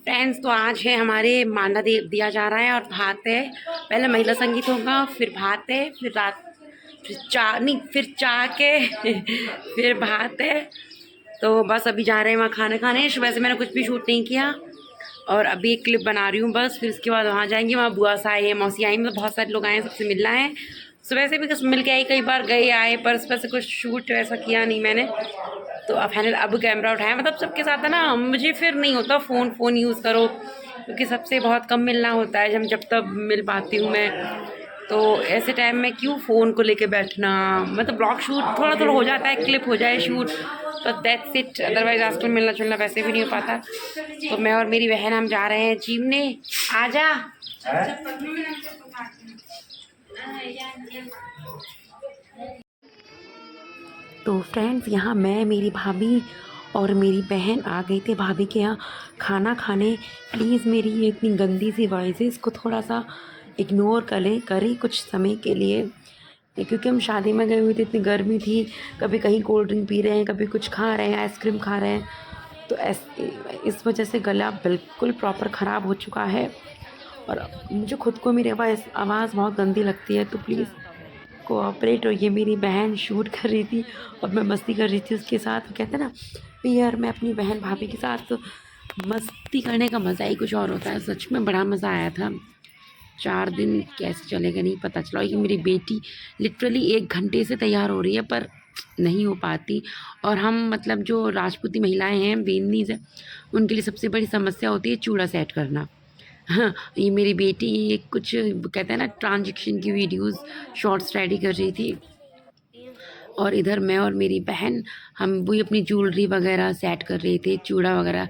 Friends, तो आज है हमारे मांडा दिया जा रहा है और भात है। पहले महिला संगीत होगा, फिर भात है, फिर रात, फिर चाय नहीं, फिर चाय के फिर भात है। तो बस अभी जा रहे हैं वहाँ खाना खाने। सुबह से मैंने कुछ भी शूट नहीं किया और अभी एक क्लिप बना रही हूँ बस। फिर उसके बाद वहाँ जाएंगे, वहाँ बुआ सा आए हैं, मौसी आई, मतलब बहुत सारे लोग आए हैं, सबसे मिलना है। सुबह से भी कुछ मिल के आई, कई बार गए आए, पर उस पर से कुछ शूट ऐसा किया नहीं मैंने। तो अब फाइनल अब कैमरा उठाया, मतलब सबके साथ है ना, मुझे फिर नहीं होता फ़ोन यूज़ करो, क्योंकि सबसे बहुत कम मिलना होता है, जब तब मिल पाती हूँ मैं। तो ऐसे टाइम में क्यों फ़ोन को लेके बैठना, मतलब ब्लॉग शूट थोड़ा थोड़ा हो जाता है, क्लिप हो जाए शूट, तो दैट्स इट। अदरवाइज आजकल मिलना जुलना वैसे भी नहीं हो पाता। तो मैं और मेरी बहन हम जा रहे हैं जीमने। आजा। तो फ्रेंड्स, यहाँ मैं, मेरी भाभी और मेरी बहन आ गई थी भाभी के यहाँ खाना खाने। प्लीज़ मेरी ये इतनी गंदी सी वॉइस है, इसको थोड़ा सा इग्नोर करें कुछ समय के लिए, क्योंकि हम शादी में गए हुए थे, इतनी गर्मी थी, कभी कहीं कोल्ड ड्रिंक पी रहे हैं, कभी कुछ खा रहे हैं, आइसक्रीम खा रहे हैं, तो इस वजह से गला बिल्कुल प्रॉपर ख़राब हो चुका है और मुझे खुद को मेरी आवाज़ बहुत गंदी लगती है। तो प्लीज़ कोऑपरेट। और ये मेरी बहन शूट कर रही थी और मैं मस्ती कर रही थी उसके साथ। वो कहते हैं ना, यार मैं अपनी बहन भाभी के साथ मस्ती करने का मज़ा ही कुछ और होता है। सच में बड़ा मज़ा आया था। 4 दिन कैसे चलेगा नहीं पता चला। ये मेरी बेटी लिटरली 1 घंटे से तैयार हो रही है पर नहीं हो पाती। और हम मतलब जो राजपूती महिलाएं हैं बेनी से, उनके लिए सबसे बड़ी समस्या होती है चूड़ा सेट करना। हाँ, ये मेरी बेटी ये कुछ कहते हैं ना ट्रांजेक्शन की वीडियोस शॉर्ट्स रेडी कर रही थी और इधर मैं और मेरी बहन हम वही अपनी ज्वेलरी वगैरह सेट कर रहे थे, चूड़ा वगैरह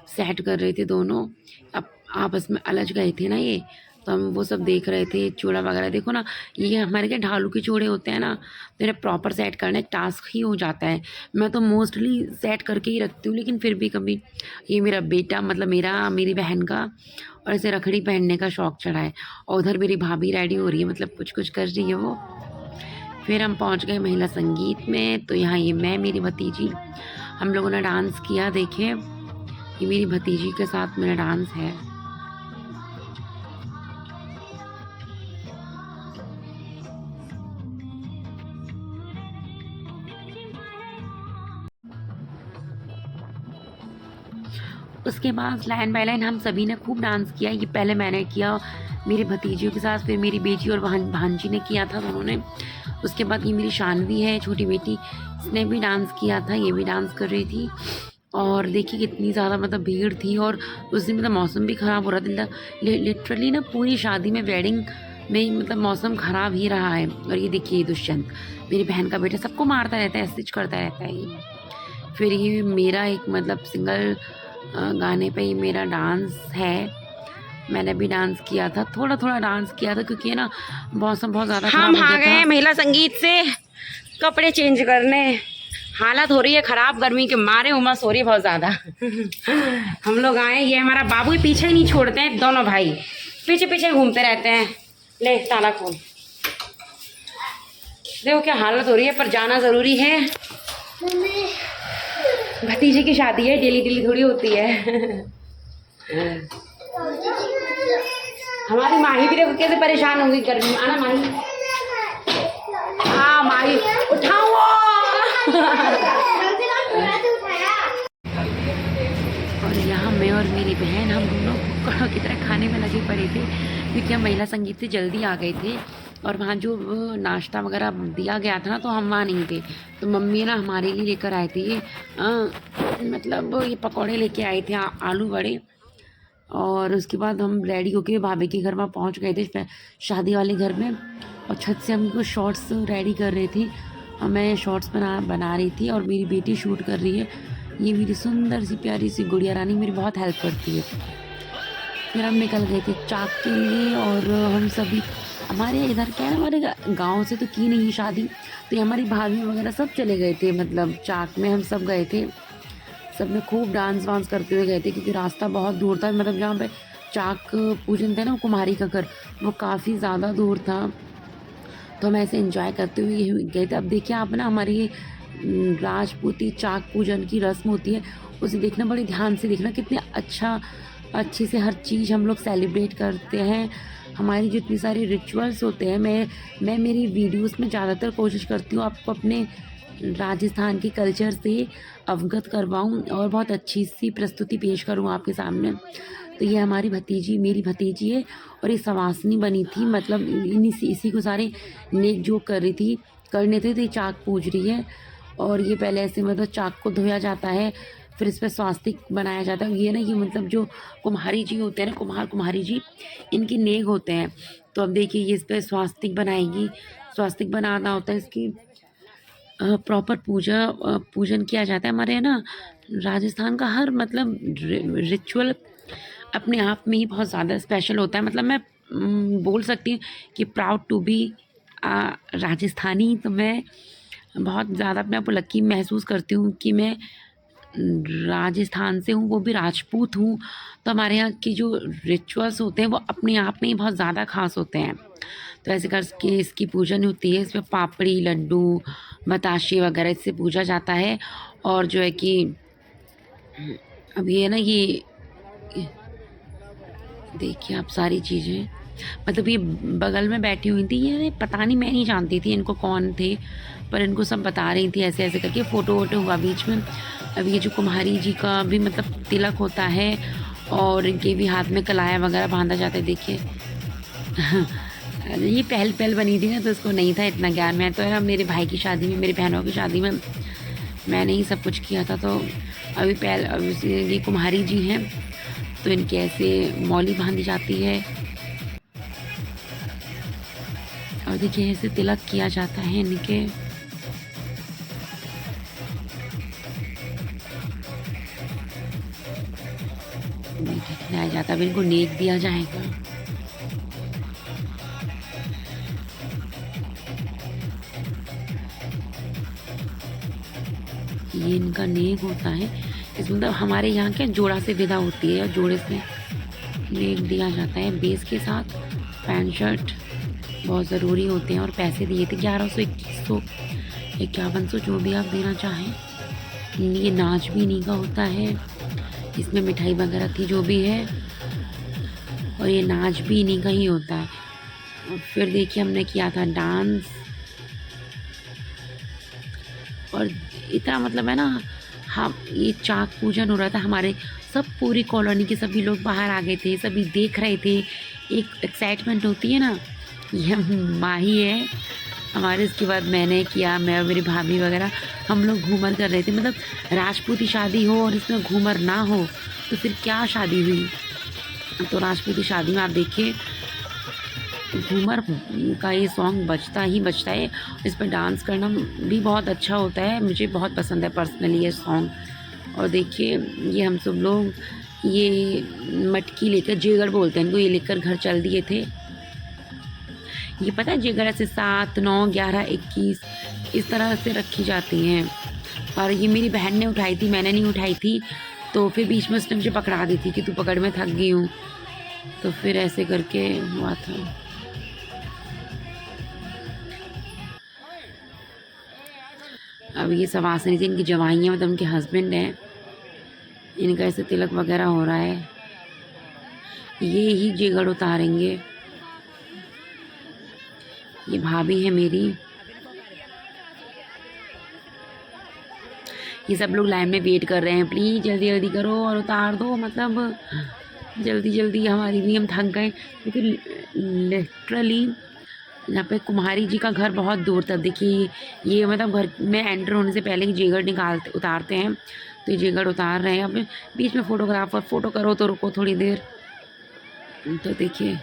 सेट कर रहे थे दोनों। अब आपस में अलझ गए थे ना ये, तो हम वो सब देख रहे थे चूड़ा वगैरह। देखो ना, ये हमारे क्या ढालू के चूड़े होते हैं ना, तो इन्हें प्रॉपर सेट करना एक टास्क ही हो जाता है। मैं तो मोस्टली सेट करके ही रखती हूँ, लेकिन फिर भी कभी ये मेरा बेटा मतलब मेरी बहन का और ऐसे रखड़ी पहनने का शौक़ चढ़ा है। और उधर मेरी भाभी रेडी हो रही है, मतलब कुछ कुछ कर रही है वो। फिर हम पहुंच गए महिला संगीत में। तो यहाँ ये मैं, मेरी भतीजी, हम लोगों ने डांस किया। देखिए, ये मेरी भतीजी के साथ मेरा डांस है। उसके बाद लाइन बाय लाइन हम सभी ने खूब डांस किया। ये पहले मैंने किया मेरी भतीजियों के साथ, फिर मेरी बेटी और भांजी ने किया था दोनों ने। उसके बाद ये मेरी शानवी है छोटी बेटी, इसने भी डांस किया था, ये भी डांस कर रही थी। और देखिए कितनी ज़्यादा मतलब भीड़ थी और उस दिन मतलब मौसम भी ख़राब हो रहा था। लिटरली ना पूरी शादी में, वेडिंग में मतलब मौसम ख़राब ही रहा है। और ये देखिए दुष्यंत, मेरी बहन का बेटा, सबको मारता रहता है, स्टिच करता रहता है ये। फिर ये मेरा एक मतलब सिंगल गाने पे ही मेरा डांस है। मैंने भी डांस किया था, थोड़ा थोड़ा डांस किया था, क्योंकि ना मौसम बहुत ज़्यादा खराब हो गया था। हम आ गए महिला संगीत से कपड़े चेंज करने। हालत हो रही है ख़राब, गर्मी के मारे उमस हो रही है बहुत ज़्यादा। हम लोग आए, ये हमारा बाबू ही पीछे ही नहीं छोड़ते हैं, दोनों भाई पीछे पीछे घूमते रहते हैं। ले ताला खोल। देखो क्या हालत हो रही है, पर जाना ज़रूरी है। भतीजे की शादी है, डेली डेली थोड़ी होती है। हमारी माही भी देखो कैसे परेशान होंगी गर्मी में। आना माही, हाँ माही उठाओ। और यहाँ मैं और मेरी बहन हम दोनों कुक्कड़ों की तरह खाने में लगे पड़े थे, क्योंकि हम महिला संगीत से जल्दी आ गए थे और वहाँ जो नाश्ता वगैरह दिया गया था ना, तो हम वहाँ नहीं थे। तो मम्मी ना हमारे लिए लेकर आए थे ये मतलब ये पकौड़े लेके आए थे, आलू बड़े। और उसके बाद हम रेडी होके भाभी के घर में पहुँच गए थे, शादी वाले घर में। और छत से हमको शॉर्ट्स रेडी कर रहे थे, मैं शॉर्ट्स बना रही थी और मेरी बेटी शूट कर रही है। ये मेरी सुंदर सी प्यारी सी गुड़िया रानी मेरी बहुत हेल्प करती है। फिर हम निकल गए थे चाक के लिए और हम सभी, हमारे इधर क्या है, हमारे गांव से तो की नहीं शादी, तो ये हमारी भाभी वगैरह सब चले गए थे, मतलब चाक में हम सब गए थे। सब में खूब डांस वांस करते हुए गए थे, क्योंकि रास्ता बहुत दूर था, मतलब जहाँ पे चाक पूजन था ना, कुम्हारी का घर, वो काफ़ी ज़्यादा दूर था। तो हम ऐसे एंजॉय करते हुए गए थे। अब देखिए आप ना, हमारी राजपूती चाक पूजन की रस्म होती है, उसे देखना बड़े ध्यान से देखना, कितने अच्छा अच्छे से हर चीज़ हम लोग सेलिब्रेट करते हैं। हमारी जितनी सारी रिचुअल्स होते हैं, मैं मेरी वीडियोस में ज़्यादातर कोशिश करती हूँ आपको अपने राजस्थान के कल्चर से अवगत करवाऊँ और बहुत अच्छी सी प्रस्तुति पेश करूँ आपके सामने। तो ये हमारी भतीजी, मेरी भतीजी है और ये सवासनी बनी थी, मतलब इसी को सारे नेक जो कर रही थी करने थे, तो ये चाक पूज रही है। और ये पहले ऐसे मतलब चाक को धोया जाता है, फिर इस पर स्वास्तिक बनाया जाता है। ये ना, ये मतलब जो कुम्हारी जी होते हैं ना, कुम्हारी जी, इनकी नेक होते हैं। तो अब देखिए ये इस पर स्वास्तिक बनाएगी। स्वास्तिक बनाना होता है, इसकी प्रॉपर पूजन किया जाता है। हमारे यहाँ ना राजस्थान का हर मतलब रिचुअल अपने आप में ही बहुत ज़्यादा स्पेशल होता है। मतलब मैं बोल सकती हूँ कि प्राउड टू बी राजस्थानी। तो मैं बहुत ज़्यादा अपने आप को लकी महसूस करती हूँ कि मैं राजस्थान से हूँ, वो भी राजपूत हूँ। तो हमारे यहाँ की जो रिचुअल्स होते हैं वो अपने आप में ही बहुत ज़्यादा खास होते हैं। तो ऐसे करके इसकी पूजन होती है। इसमें पापड़ी, लड्डू, बताशे वगैरह इससे पूजा जाता है। और जो है कि अब ये ना, ये देखिए आप सारी चीज़ें, मतलब ये बगल में बैठी हुई थी, ये पता नहीं, मैं नहीं जानती थी इनको कौन थे, पर इनको सब बता रही थी ऐसे ऐसे करके। फ़ोटो वोटो हुआ बीच में। अब ये जो कुम्हारी जी का भी मतलब तिलक होता है और इनके भी हाथ में कलाया वगैरह बांधा जाता है, देखिए। ये पहल बनी थी ना, तो उसको नहीं था इतना ज्ञान। मैं तो है ना, मेरे भाई की शादी में, मेरी बहनों की शादी में मैंने ही सब कुछ किया था। तो अभी ये कुम्हारी जी हैं, तो इनके ऐसे मौली बांधी जाती है और देखिए ऐसे तिलक किया जाता है इनके। खिलाया जाता है, इनको नेक दिया जाएगा। ये इनका नेक होता है। इस मतलब हमारे यहाँ क्या जोड़ा से विदा होती है और जोड़े से नेक दिया जाता है। बेस के साथ पैंट शर्ट बहुत ज़रूरी होते हैं और पैसे दिए थे 1100, 2100, 5100, जो भी आप देना चाहें। ये नाच भी इन्हीं का होता है। इसमें मिठाई वगैरह थी जो भी है, और ये नाच भी इन्हीं का ही होता है। और फिर देखिए हमने किया था डांस, और इतना मतलब है ना, हम ये चाक पूजन हो रहा था। हमारे सब पूरी कॉलोनी के सभी लोग बाहर आ गए थे, सभी देख रहे थे। एक एक्साइटमेंट होती है ना, ये माही है हमारे। इसके बाद मैंने किया, मैं और मेरी भाभी वगैरह हम लोग घूमर कर रहे थे। मतलब राजपूती शादी हो और इसमें घूमर ना हो तो फिर क्या शादी हुई। तो राजपूती शादी में आप देखिए घूमर का ये सॉन्ग बजता ही बजता है। इस पर डांस करना भी बहुत अच्छा होता है, मुझे बहुत पसंद है पर्सनली ये सॉन्ग। और देखिए ये हम सब लोग ये मटकी लेकर, जेगर बोलते हैं इनको, ये लेकर घर चल दिए थे। ये पता है जेगर ऐसे 7, 9, 11, 21 इस तरह से रखी जाती हैं। और ये मेरी बहन ने उठाई थी, मैंने नहीं उठाई थी। तो फिर बीच में उसने मुझे पकड़ा दी थी कि तू पकड़, में थक गई हूँ। तो फिर ऐसे करके हुआ था। अब ये सवासनी थी, इनकी जवाइयाँ मतलब उनके हस्बैंड हैं, इनका ऐसे तिलक वगैरह हो रहा है। ये ही जेगड़ उतारेंगे। ये भाभी है मेरी। ये सब लोग लाइन में वेट कर रहे हैं, प्लीज़ जल्दी जल्दी करो और उतार दो। मतलब जल्दी जल्दी, हमारी भी, हम थक गए क्योंकि लिटरली यहाँ पे कुम्हारी जी का घर बहुत दूर तक। देखिए ये मतलब घर में एंटर होने से पहले ही जेगड़ उतारते हैं। तो ये जेगड़ उतार रहे हैं। अब बीच में फ़ोटोग्राफर, फ़ोटो करो तो रुको थोड़ी देर। तो देखिए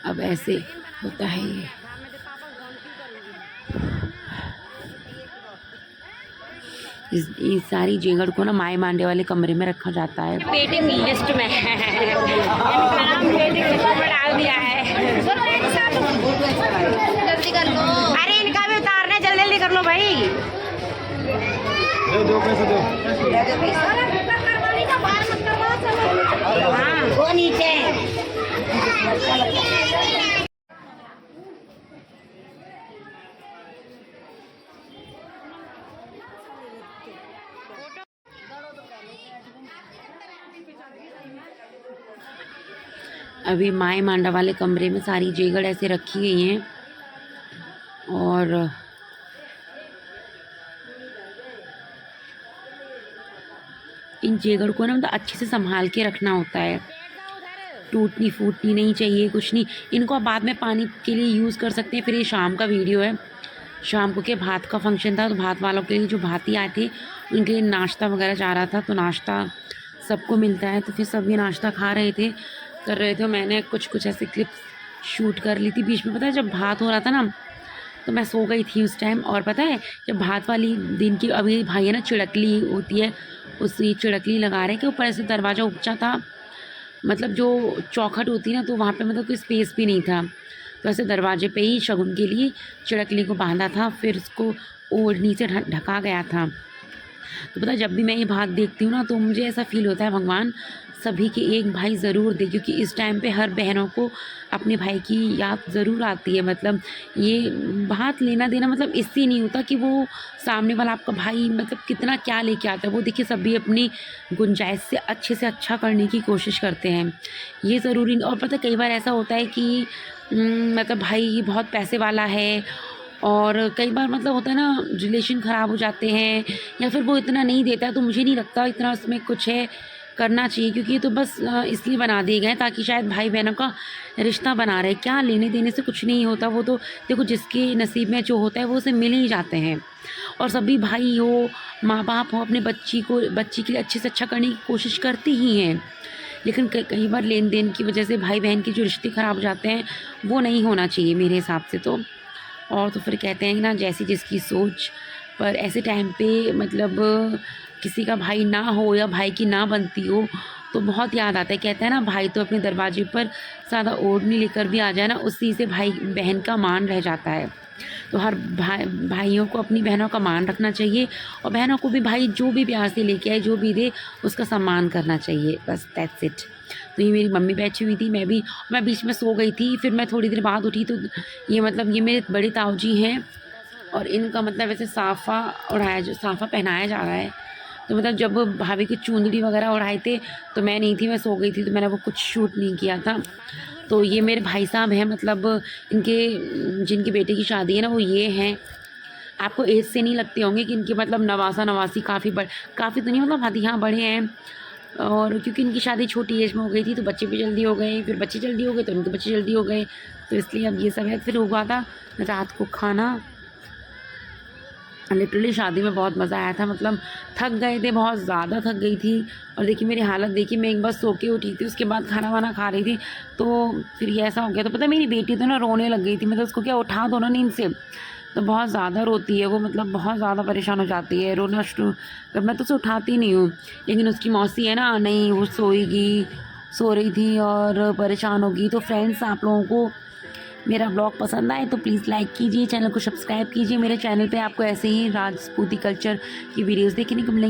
अब ऐसे होता है ये। इस सारी जेगड़ को ना माई मांडे वाले कमरे में रखा जाता है। वेटिंग लिस्ट में है, नाम वेटिंग लिस्ट में डाल दिया है। जल्दी कर लो, अरे इनका भी उतारना है, जल्दी जल्दी कर लो भाई। दो पैसे दो। हाँ वो नीचे। अभी माए मांडा वाले कमरे में सारी जेगड़ ऐसे रखी गई हैं और इन जेगड़ को ना मतलब अच्छे से संभाल के रखना होता है, टूटनी फूटनी नहीं चाहिए, कुछ नहीं। इनको आप बाद में पानी के लिए यूज़ कर सकते हैं। फिर ये शाम का वीडियो है, शाम को क्या भात का फंक्शन था, तो भात वालों के लिए जो भाती आए थे उनके लिए नाश्ता वगैरह जा रहा था, तो नाश्ता सबको मिलता है, तो फिर सब ये नाश्ता खा रहे थे, कर रहे थे। मैंने कुछ ऐसे क्लिप्स शूट कर ली थी बीच में। पता है जब भात हो रहा था ना तो मैं सो गई थी उस टाइम। और पता है जब भात वाली दिन की अभी भाई है ना चिड़कली होती है, उसी चिड़कली लगा रहे कि ऊपर ऐसे दरवाज़ा ऊंचा था, मतलब जो चौखट होती है ना, तो वहाँ पे मतलब कोई स्पेस भी नहीं था, तो ऐसे दरवाजे पे ही शगुन के लिए चिड़कली को बांधा था, फिर उसको ओढ़नी से ढका गया था। तो पता है जब भी मैं ये भात देखती हूँ ना तो मुझे ऐसा फील होता है भगवान सभी के एक भाई ज़रूर दे, क्योंकि इस टाइम पे हर बहनों को अपने भाई की याद ज़रूर आती है। मतलब ये भात लेना देना मतलब इससे नहीं होता कि वो सामने वाला आपका भाई मतलब कितना क्या लेके आता है, वो देखिए सभी अपनी गुंजाइश से अच्छा करने की कोशिश करते हैं, ये ज़रूरी। और पता है कई बार ऐसा होता है कि मतलब भाई बहुत पैसे वाला है और कई बार मतलब होता है ना रिलेशन ख़राब हो जाते हैं, या फिर वो इतना नहीं देता है, तो मुझे नहीं लगता इतना उसमें कुछ है करना चाहिए, क्योंकि ये तो बस इसलिए बना दिए गए ताकि शायद भाई बहनों का रिश्ता बना रहे। क्या लेने देने से कुछ नहीं होता, वो तो देखो जिसके नसीब में जो होता है वो उसे मिल ही जाते हैं। और सभी भाई हो माँ बाप हो अपने बच्ची के लिए अच्छे से अच्छा करने की कोशिश करते ही हैं, लेकिन कई बार लेन देन की वजह से भाई बहन के जो रिश्ते ख़राब हो जाते हैं वो नहीं होना चाहिए मेरे हिसाब से तो। और तो फिर कहते हैं ना जैसी जिसकी सोच, पर ऐसे टाइम पे मतलब किसी का भाई ना हो या भाई की ना बनती हो तो बहुत याद आता है। कहते हैं ना भाई तो अपने दरवाजे पर सादा ओढ़नी लेकर भी आ जाए ना, उसी से भाई बहन का मान रह जाता है। तो हर भाइयों को अपनी बहनों का मान रखना चाहिए, और बहनों को भी भाई जो भी प्यार से लेके आए जो भी दे उसका सम्मान करना चाहिए, बस दैट्स इट। तो ये मेरी मम्मी बैठी हुई थी, मैं बीच में सो गई थी, फिर मैं थोड़ी देर बाद उठी तो ये मतलब ये मेरे बड़े ताऊ जी हैं और इनका मतलब वैसे साफ़ा पहनाया जा रहा है। तो मतलब जब भाभी की चुंदड़ी वगैरह उड़ाए थे तो मैं नहीं थी, मैं सो गई थी, तो मैंने वो कुछ शूट नहीं किया था। तो ये मेरे भाई साहब हैं, मतलब इनके जिनकी बेटे की शादी है ना वो ये हैं। आपको एज से नहीं लगते होंगे कि इनके मतलब नवासी काफ़ी तो नहीं, मतलब हाँ बड़े हैं। और क्योंकि इनकी शादी छोटी एज में हो गई थी तो बच्चे भी जल्दी हो गए, फिर बच्चे जल्दी हो गए तो इनके बच्चे जल्दी हो गए, तो इसलिए अब ये सब है। फिर हुआ था रात को खाना, लिटरली शादी में बहुत मज़ा आया था, मतलब थक गए थे, बहुत ज़्यादा थक गई थी। और देखिए मेरी हालत देखिए, मैं एक बार सो के उठी थी, उसके बाद खाना वाना खा रही थी, तो फिर ये ऐसा हो गया। तो पता है मेरी बेटी तो ना रोने लग गई थी, मतलब उसको क्या उठा दो ना नींद से तो बहुत ज़्यादा रोती है वो, मतलब बहुत ज़्यादा परेशान हो जाती है, रोना शुरू। मैं तो उसे उठाती नहीं हूँ, लेकिन उसकी मौसी है ना, नहीं वो सो रही थी और परेशान होगी। तो फ्रेंड्स आप लोगों को मेरा ब्लॉग पसंद आए तो प्लीज़ लाइक कीजिए, चैनल को सब्सक्राइब कीजिए। मेरे चैनल पे आपको ऐसे ही राजपूती कल्चर की वीडियोस देखने को मिलेंगी।